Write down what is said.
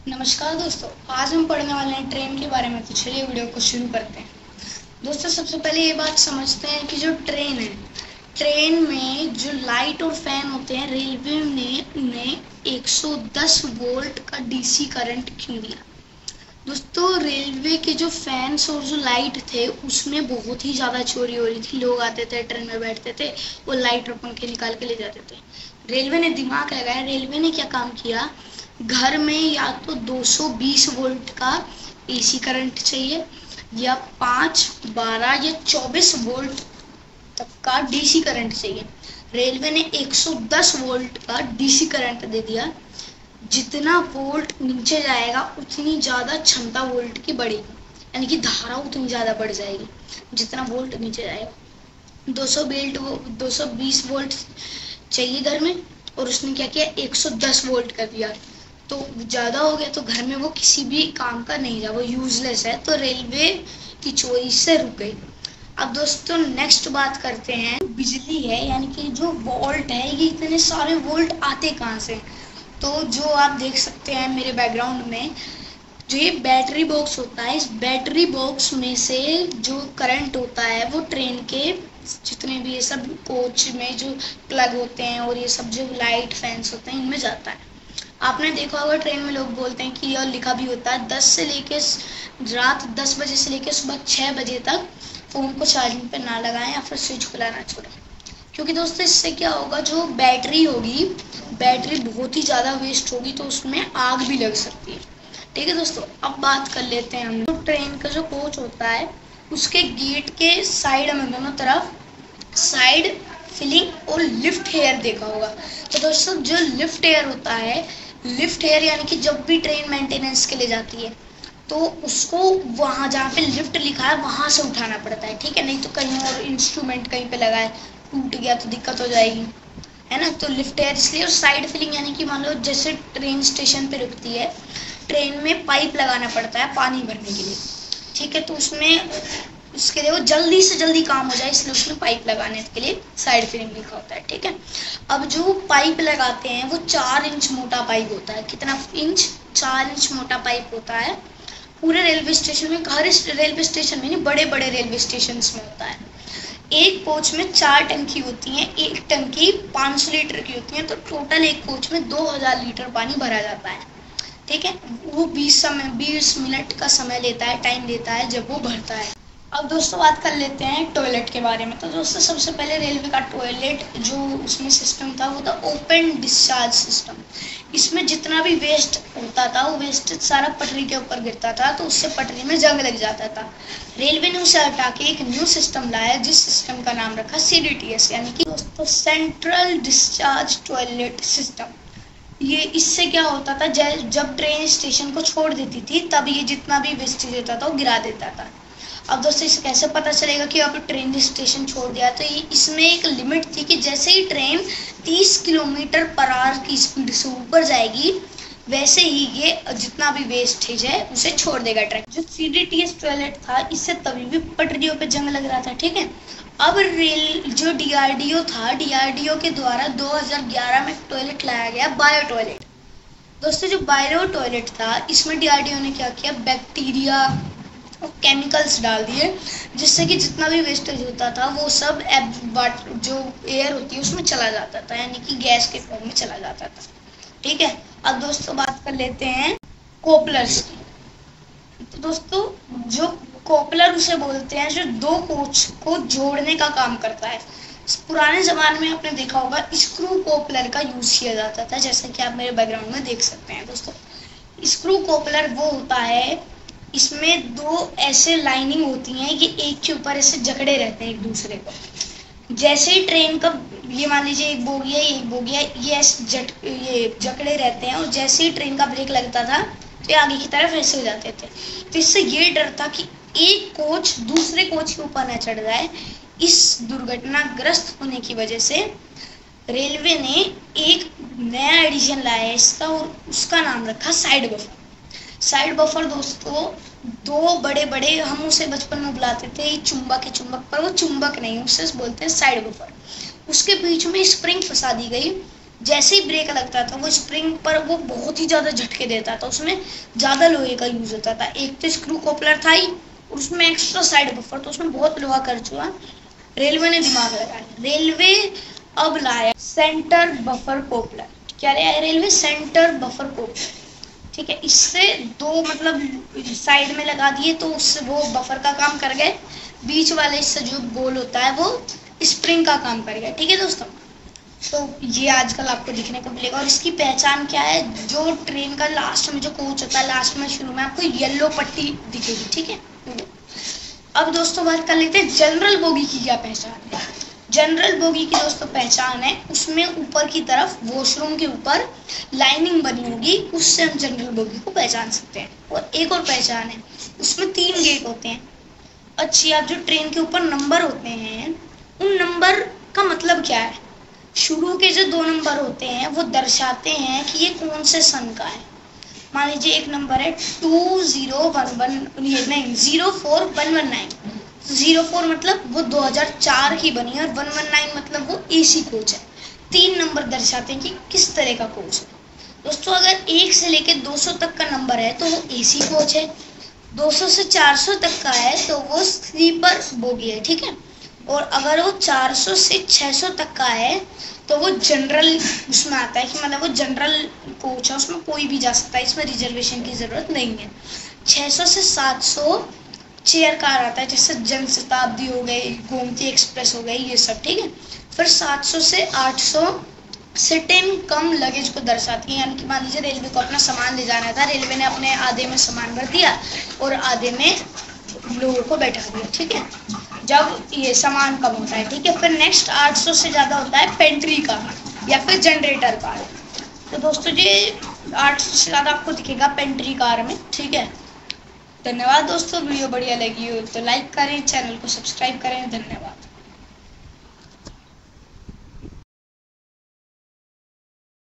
नमस्कार दोस्तों, आज हम पढ़ने वाले हैं ट्रेन के बारे में। तो चलिए वीडियो को शुरू करते हैं। दोस्तों, सबसे पहले ये बात समझते हैं कि जो ट्रेन है, ट्रेन में जो लाइट और फैन होते हैं, रेलवे ने उन्हें 110 वोल्ट का डीसी करंट क्यों दिया। दोस्तों, रेलवे के जो फैंस और जो लाइट थे उसमें बहुत ही ज़्यादा चोरी हो रही थी। लोग आते थे, ट्रेन में बैठते थे, वो लाइट और पंखे निकाल के ले जाते थे। रेलवे ने दिमाग लगाया। रेलवे ने क्या काम किया, घर में या तो 220 वोल्ट का एसी करंट चाहिए या 5, 12 या 24 वोल्ट तक का डीसी करंट चाहिए। रेलवे ने 110 वोल्ट का डीसी करंट दे दिया। जितना वोल्ट नीचे जाएगा उतनी ज्यादा क्षमता वोल्ट की बढ़ेगी, यानी कि धारा उतनी ज्यादा बढ़ जाएगी जितना वोल्ट नीचे जाएगा। 220 वोल्ट चाहिए घर में, और उसने क्या किया, 110 वोल्ट कर दिया। तो ज्यादा हो गया तो घर में वो किसी भी काम का नहीं जा, वो यूजलेस है। तो रेलवे की चोरी से रुक गई। अब दोस्तों नेक्स्ट बात करते हैं, बिजली है यानी कि जो वोल्ट है, ये इतने सारे वोल्ट आते कहाँ से। तो जो आप देख सकते हैं मेरे बैकग्राउंड में, जो ये बैटरी बॉक्स होता है, इस बैटरी बॉक्स में से जो करंट होता है वो ट्रेन के जितने भी ये सब कोच में जो प्लग होते हैं और ये सब जो लाइट फैंस होते हैं इनमें जाता है। आपने देखा होगा ट्रेन में लोग बोलते हैं कि, और लिखा भी होता है, रात 10 बजे से लेके सुबह 6 बजे तक फोन को चार्जिंग पे ना लगाएं या फिर स्विच खुला ना छोड़ें। क्योंकि दोस्तों इससे क्या होगा, जो बैटरी होगी, बैटरी बहुत ही ज़्यादा वेस्ट होगी तो उसमें आग भी लग सकती है। ठीक है दोस्तों, अब बात कर लेते हैं हम। तो ट्रेन का जो कोच होता है उसके गेट के साइड में दोनों तरफ साइड फिलिंग और लिफ्ट हेयर देखा होगा। तो दोस्तों जो लिफ्ट हेयर होता है, लिफ्ट हेयर यानी कि जब भी ट्रेन मेंटेनेंस के लिए जाती है तो उसको वहाँ जहाँ पे लिफ्ट लिखा है वहाँ से उठाना पड़ता है। ठीक है, नहीं तो कहीं और इंस्ट्रूमेंट कहीं पे लगा है, टूट गया तो दिक्कत हो जाएगी, है ना। तो लिफ्ट एयर इसलिए। और साइड फिलिंग यानी कि मान लो जैसे ट्रेन स्टेशन पे रुकती है, ट्रेन में पाइप लगाना पड़ता है पानी भरने के लिए। ठीक है, तो उसमें उसके लिए वो जल्दी से जल्दी काम हो जाए इसलिए उसमें पाइप लगाने के लिए साइड फिलिंग लिखा होता है। ठीक है, अब जो पाइप लगाते हैं वो 4 इंच मोटा पाइप होता है। कितना इंच? 4 इंच मोटा पाइप होता है। पूरे रेलवे स्टेशन में, हर रेलवे स्टेशन में नहीं, बड़े बड़े रेलवे स्टेशन में होता है। एक कोच में 4 टंकी होती हैं, एक टंकी 500 लीटर की होती है, तो टोटल एक कोच में 2000 लीटर पानी भरा जाता है। ठीक है, वो 20 मिनट का समय लेता है, टाइम लेता है जब वो भरता है। अब दोस्तों बात कर लेते हैं टॉयलेट के बारे में। तो दोस्तों सबसे पहले रेलवे का टॉयलेट जो उसमें सिस्टम था वो था ओपन डिस्चार्ज सिस्टम। इसमें जितना भी वेस्ट होता था वो वेस्ट सारा पटरी के ऊपर गिरता था, तो उससे पटरी में जंग लग जाता था। रेलवे ने उसे हटा के एक न्यू सिस्टम लाया जिस सिस्टम का नाम रखा CDTS, यानी कि दोस्तों सेंट्रल डिस्चार्ज टॉयलेट सिस्टम। ये इससे क्या होता था, जब ट्रेन स्टेशन को छोड़ देती थी तब ये जितना भी वेस्टेज होता था वो गिरा देता था। अब दोस्तों इसे कैसे पता चलेगा कि अब ट्रेन स्टेशन छोड़ दिया, तो ये इसमें एक लिमिट थी कि जैसे ही ट्रेन 30 किलोमीटर पर आवर की स्पीड से ऊपर जाएगी वैसे ही ये जितना भी वेस्टेज है उसे छोड़ देगा ट्रेन। जो CDTS टॉयलेट था इससे तभी भी पटरियों पे जंग लग रहा था। ठीक है, अब रेल जो DRDO था, DRDO के द्वारा 2011 में टॉयलेट लाया गया, बायो टॉयलेट। दोस्तों जो बायो टॉयलेट था इसमें DRDO ने क्या किया, बैक्टीरिया और केमिकल्स डाल दिए जिससे कि जितना भी वेस्टेज होता था वो सब जो एयर होती है उसमें चला जाता था, यानी कि गैस के फॉर्म में चला जाता था। ठीक है, अब दोस्तों बात कर लेते हैं कोपलर्स की। तो दोस्तों जो कोपलर उसे बोलते हैं जो 2 कोच को जोड़ने का काम करता है। पुराने जमाने में आपने देखा होगा स्क्रू कोपलर का यूज किया जाता था, जैसा कि आप मेरे बैकग्राउंड में देख सकते हैं। दोस्तों स्क्रू कोपलर वो होता है, इसमें 2 ऐसे लाइनिंग होती हैं, ये एक के ऊपर ऐसे जकड़े रहते हैं एक दूसरे को। जैसे ही ट्रेन का, ये मान लीजिए एक बोगी है, एक बोगी है, ये जकड़े रहते हैं, और जैसे ही ट्रेन का ब्रेक लगता था तो ये आगे की तरफ ऐसे हो जाते थे। तो इससे ये डर था कि एक कोच दूसरे कोच के ऊपर न चढ़ जाए। इस दुर्घटनाग्रस्त होने की वजह से रेलवे ने एक नया एडिशन लाया है इसका, और उसका नाम रखा साइड बफर। साइड बफर दोस्तों 2 बड़े बड़े, हम उसे बचपन में बुलाते थे चुंबक है, चुंबक, पर वो चुंबक नहीं, उससे बोलते हैं साइड बफर। उसके बीच में स्प्रिंग फंसा दी गई जैसे ही ब्रेक लगता था वो स्प्रिंग पर वो बहुत ही ज़्यादा झटके देता था, उसमें ज़्यादा लोहे का यूज होता था। एक तो स्क्रू कोपलर था ही, और उसमें एक्स्ट्रा साइड बफर, तो उसमें बहुत लोहा खर्च हुआ। रेलवे ने दिमाग लगाया, रेलवे अब लाया सेंटर बफर कोपलर। क्या लाया है रेलवे? Centre buffer कोपलर। ठीक है, इससे दो मतलब साइड में लगा दिए तो उससे वो बफर का काम कर गए, बीच वाले इससे जो गोल होता है वो स्प्रिंग का काम कर गया। ठीक है दोस्तों, तो ये आजकल आपको दिखने को मिलेगा। और इसकी पहचान क्या है? जो ट्रेन का लास्ट में जो कोच होता है, लास्ट में शुरू में आपको येलो पट्टी दिखेगी। ठीक है, अब दोस्तों बात कर लेते हैं जनरल बोगी की क्या पहचान है। जनरल बोगी की दोस्तों पहचान है, उसमें ऊपर की तरफ वॉशरूम के ऊपर लाइनिंग बनी होगी, उससे हम जनरल बोगी को पहचान सकते हैं। और एक और पहचान है, उसमें 3 गेट होते हैं। अच्छी, आप जो ट्रेन के ऊपर नंबर होते हैं, उन नंबर का मतलब क्या है? शुरू के जो 2 नंबर होते हैं वो दर्शाते हैं कि ये कौन से सन का है। मान लीजिए एक नंबर है 04,119। 04 मतलब वो 2004 की बनी है, और 119 मतलब वो एसी कोच है। 3 नंबर दर्शाते हैं कि किस तरह का कोच है। दोस्तों अगर 1 से लेकर 200 तक का नंबर है तो वो एसी कोच है, 200 से 400 तक का है तो वो स्लीपर बोगी है। ठीक है, और अगर वो 400 से 600 तक का है तो वो जनरल उसमें आता है, कि मतलब वो जनरल कोच है, उसमें कोई भी जा सकता है, इसमें रिजर्वेशन की ज़रूरत नहीं है। 600 से 700 चेयर कार आता है, जैसे जन शताब्दी हो गई, गोमती एक्सप्रेस हो गई, ये सब। ठीक है, फिर 700 से 800 सिटिंग कम लगेज को दर्शाती है, यानी कि मान लीजिए रेलवे को अपना सामान ले जाना था, रेलवे ने अपने आधे में सामान भर दिया और आधे में लोगों को बैठा दिया। ठीक है, जब ये सामान कम होता है। ठीक है, फिर नेक्स्ट 800 से ज़्यादा होता है पेंट्री कार या फिर जनरेटर कार। तो दोस्तों ये 800 से ज़्यादा आपको दिखेगा पेंट्री कार में। ठीक है, धन्यवाद दोस्तों। वीडियो बढ़िया लगी हो तो लाइक करें, चैनल को सब्सक्राइब करें। धन्यवाद।